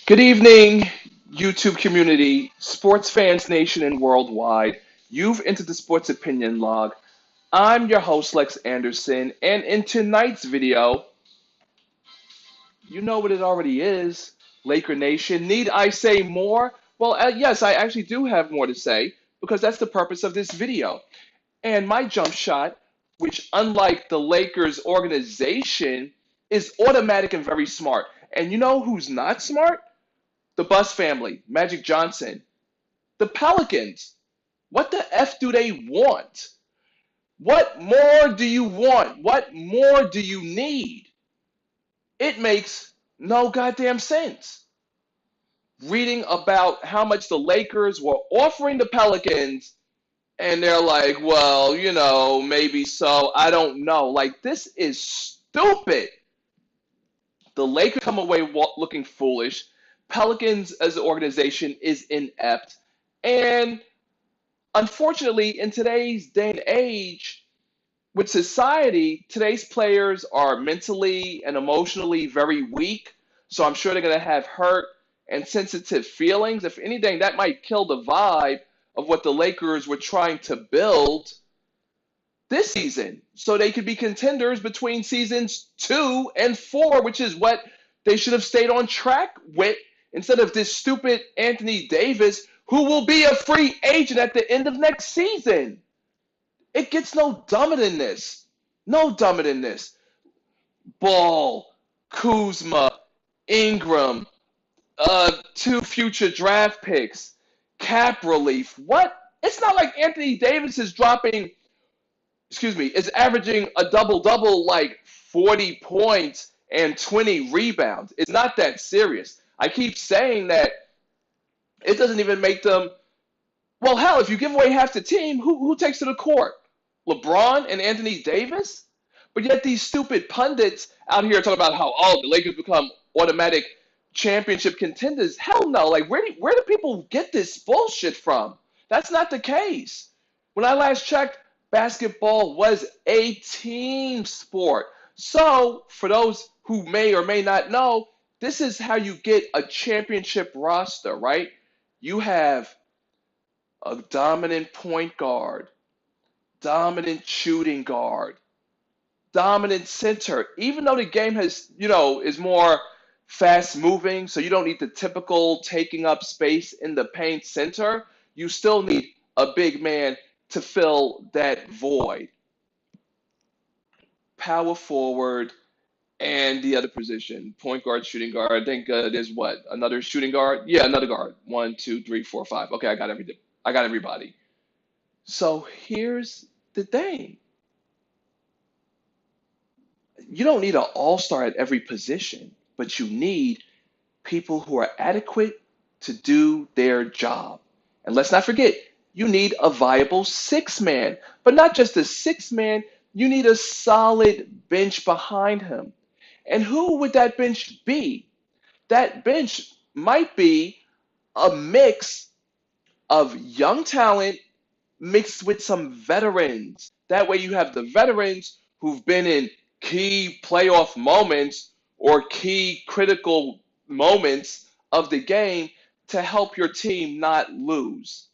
Good evening, YouTube community, sports fans nation and worldwide. You've entered the Sports Opinion Log. I'm your host, Lex Anderson, and in tonight's video, you know what it already is, Laker Nation. Need I say more? Well, yes, I actually do have more to say because that's the purpose of this video. And my jump shot, which unlike the Lakers organization, is automatic and very smart. And you know who's not smart? The Bus family, Magic Johnson, the Pelicans. What the F do they want? What more do you want? What more do you need? It makes no goddamn sense. Reading about how much the Lakers were offering the Pelicans, and they're like, well, maybe so. I don't know. Like, this is stupid. The Lakers come away looking foolish. Pelicans as an organization is inept. And unfortunately, in today's day and age, with society, today's players are mentally and emotionally very weak. So I'm sure they're going to have hurt and sensitive feelings. If anything, that might kill the vibe of what the Lakers were trying to build this season. So they could be contenders between seasons 2 and 4, which is what they should have stayed on track with instead of this stupid Anthony Davis, who will be a free agent at the end of next season. It gets no dumber than this. No dumber than this. Ball, Kuzma, Ingram, 2 future draft picks, cap relief. What? It's not like Anthony Davis is is averaging a double-double like 40 points and 20 rebounds. It's not that serious. I keep saying that it doesn't even make them. Well, hell, if you give away half the team, who takes to the court? LeBron and Anthony Davis? But yet these stupid pundits out here talking about how, the Lakers become automatic championship contenders. Hell no. Like, where do people get this bullshit from? That's not the case. When I last checked, basketball was a team sport. So, for those who may or may not know, this is how you get a championship roster, right? You have a dominant point guard, dominant shooting guard, dominant center. Even though the game is more fast moving, so you don't need the typical taking up space in the paint center, you still need a big man to fill that void. Power forward and the other position, point guard, shooting guard. I think there's what, another shooting guard? Yeah, another guard. 1, 2, 3, 4, 5. Okay, I got everybody. So here's the thing. You don't need an all-star at every position, but you need people who are adequate to do their job. And let's not forget, you need a viable six-man, but not just a six-man, you need a solid bench behind him. And who would that bench be? That bench might be a mix of young talent mixed with some veterans. That way you have the veterans who've been in key playoff moments or key critical moments of the game to help your team not lose.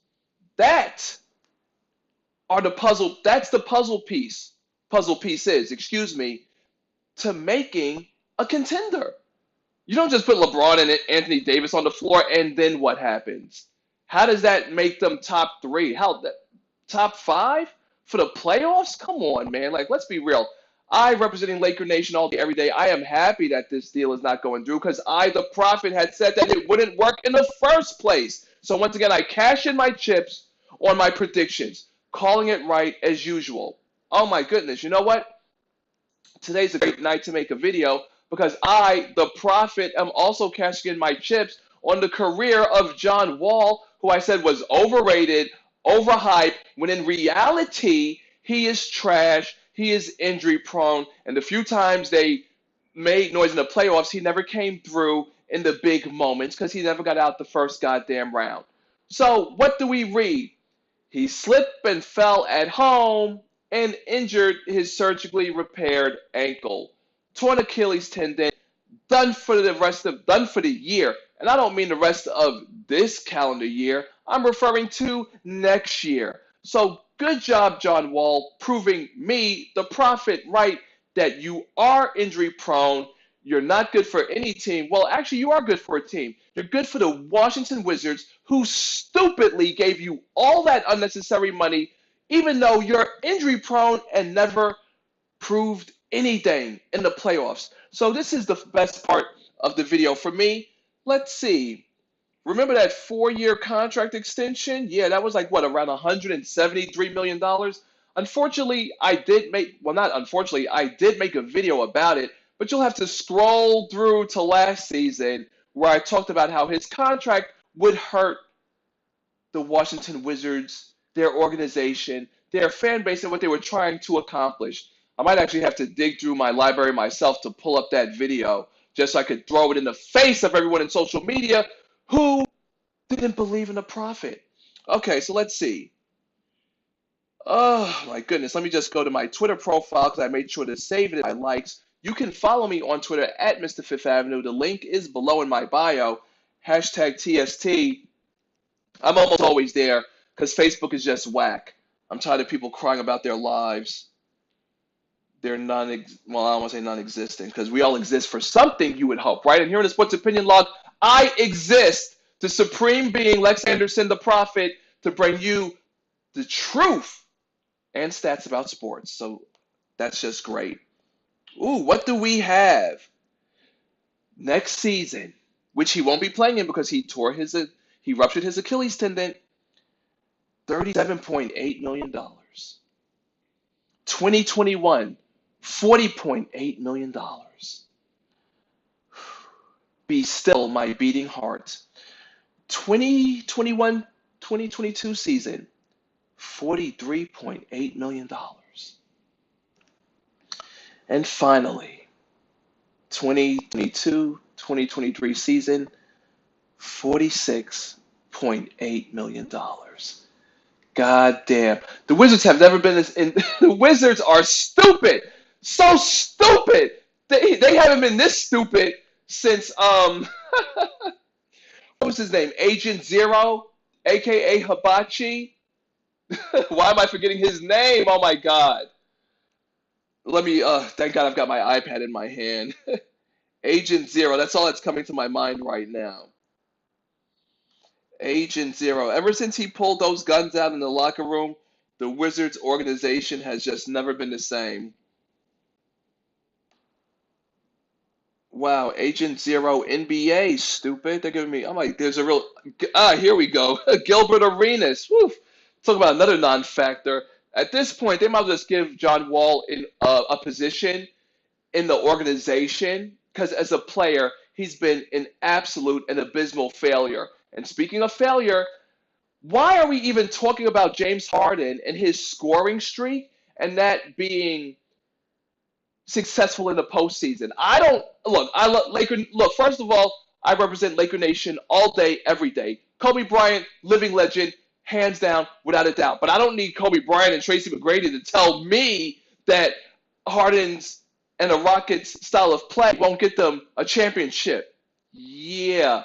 That's the puzzle pieces, to making a contender. You don't just put LeBron and Anthony Davis on the floor and then what happens? How does that make them top 3? Top 5 for the playoffs? Come on, man. Like, let's be real. I, representing Laker Nation all day, every day, I am happy that this deal is not going through because the prophet, had said that it wouldn't work in the first place. So once again, I cash in my chips on my predictions, calling it right as usual. Oh my goodness. You know what? Today's a great night to make a video because I, the prophet, am also cashing in my chips on the career of John Wall, who I said was overrated, overhyped, when in reality, he is trash, he is injury prone, and the few times they made noise in the playoffs, he never came through in the big moments because he never got out the first goddamn round. So what do we read? He slipped and fell at home and injured his surgically repaired ankle. Torn Achilles tendon done for the year. And I don't mean the rest of this calendar year. I'm referring to next year. So good job, John Wall, proving me, the prophet, right, that you are injury prone. You're not good for any team. Well, actually, you are good for a team. You're good for the Washington Wizards, who stupidly gave you all that unnecessary money, even though you're injury prone and never proved anything in the playoffs. So this is the best part of the video for me. Let's see. Remember that 4-year contract extension? Yeah, that was like what, around $173 million? Unfortunately, not unfortunately, I did make a video about it, but you'll have to scroll through to last season where I talked about how his contract would hurt the Washington Wizards, their organization, their fan base, and what they were trying to accomplish. I might actually have to dig through my library myself to pull up that video just so I could throw it in the face of everyone in social media who didn't believe in the prophet. Okay, so let's see. Oh my goodness, let me just go to my Twitter profile because I made sure to save it in my likes. You can follow me on Twitter at Mr. Fifth Avenue. The link is below in my bio. Hashtag TST. I'm almost always there because Facebook is just whack. I'm tired of people crying about their lives. They're well, I don't want to say non-existent because we all exist for something, you would hope, right? And here in the Sports Opinion Log, I exist, the supreme being, Lex Anderson, the prophet, to bring you the truth and stats about sports. So that's just great. Ooh, what do we have next season, which he won't be playing in because he ruptured his Achilles tendon? $37.8 million. 2021, $40.8 million. Be still, my beating heart. 2021-2022 season, $43.8 million. And finally, 2022-2023 season, $46.8 million. God damn. The Wizards have never been this in the Wizards are stupid. So stupid. They haven't been this stupid since what was his name? Agent Zero, aka Hibachi. Why am I forgetting his name? Oh my god. Let me thank God I've got my iPad in my hand. Agent Zero, that's all that's coming to my mind right now. Agent Zero. Ever since he pulled those guns out in the locker room, the Wizards organization has just never been the same. Wow, Agent Zero NBA, stupid. They're giving me, I'm like, there's a real, here we go. Gilbert Arenas. Woo. Talk about another non-factor. At this point, they might as well just give John Wall a position in the organization because as a player, he's been an absolute and abysmal failure. And speaking of failure, why are we even talking about James Harden and his scoring streak and that being successful in the postseason? I don't look. I love Laker. Look, first of all, I represent Laker Nation all day, every day. Kobe Bryant, living legend, hands down, without a doubt. But I don't need Kobe Bryant and Tracy McGrady to tell me that Harden's and the Rockets' style of play won't get them a championship. Yeah.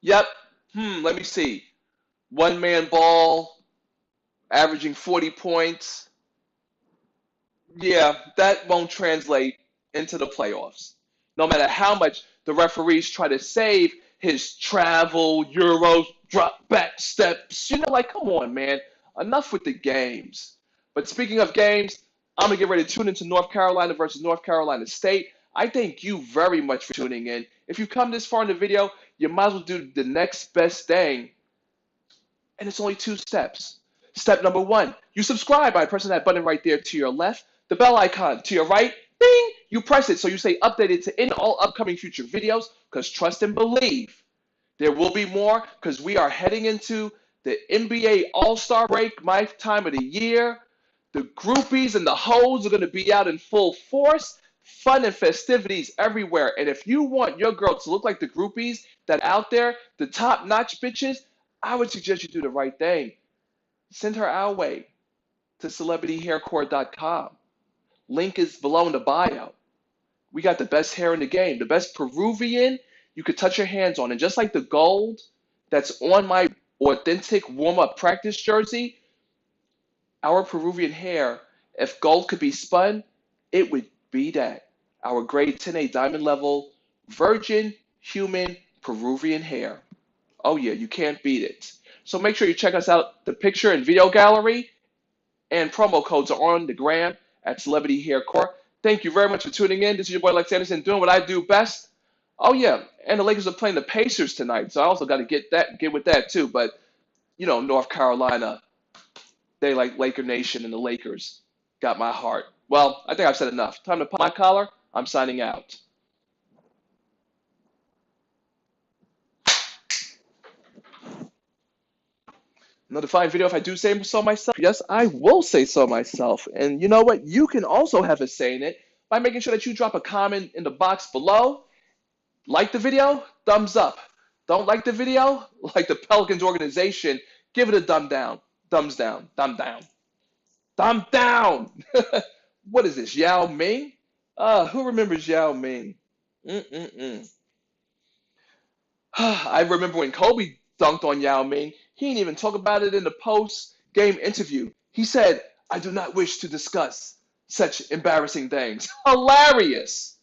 Yep. Let me see. One man ball, averaging 40 points. Yeah, that won't translate into the playoffs. No matter how much the referees try to save his travel, Euros, drop back steps. Like, come on, man. Enough with the games. But speaking of games, I'm going to get ready to tune into North Carolina versus North Carolina State. I thank you very much for tuning in. If you've come this far in the video, you might as well do the next best thing. And it's only 2 steps. Step number 1, you subscribe by pressing that button right there to your left. The bell icon to your right, ding, you press it so you stay updated to in all upcoming future videos because trust and believe there will be more because we are heading into the NBA All-Star break, my time of the year. The groupies and the hoes are going to be out in full force. Fun and festivities everywhere. And if you want your girl to look like the groupies that are out there, the top-notch bitches, I would suggest you do the right thing. Send her our way to celebrityhaircore.com. Link is below in the bio. We got the best hair in the game, the best Peruvian you could touch your hands on. And just like the gold that's on my authentic warm-up practice jersey, our Peruvian hair, if gold could be spun, it would be that. Our grade 10A diamond level, virgin, human, Peruvian hair. Oh yeah, you can't beat it. So make sure you check us out. The picture and video gallery and promo codes are on the gram at Celebrity Hair Core. Thank you very much for tuning in. This is your boy Lex Anderson doing what I do best. Oh yeah, and the Lakers are playing the Pacers tonight, so I also got to get with that too. But North Carolina, they like Laker Nation, and the Lakers got my heart. Well, I think I've said enough. Time to pop my collar. I'm signing out. Another fine video if I do say so myself. Yes, I will say so myself. And you know what? You can also have a say in it by making sure that you drop a comment in the box below. Like the video? Thumbs up. Don't like the video? Like the Pelicans organization, give it a thumb down. Thumbs down. Thumb down. Thumb down! What is this, Yao Ming? Who remembers Yao Ming? Mm-mm-mm. I remember when Kobe dunked on Yao Ming. He didn't even talk about it in the post-game interview. He said, "I do not wish to discuss such embarrassing things." Hilarious.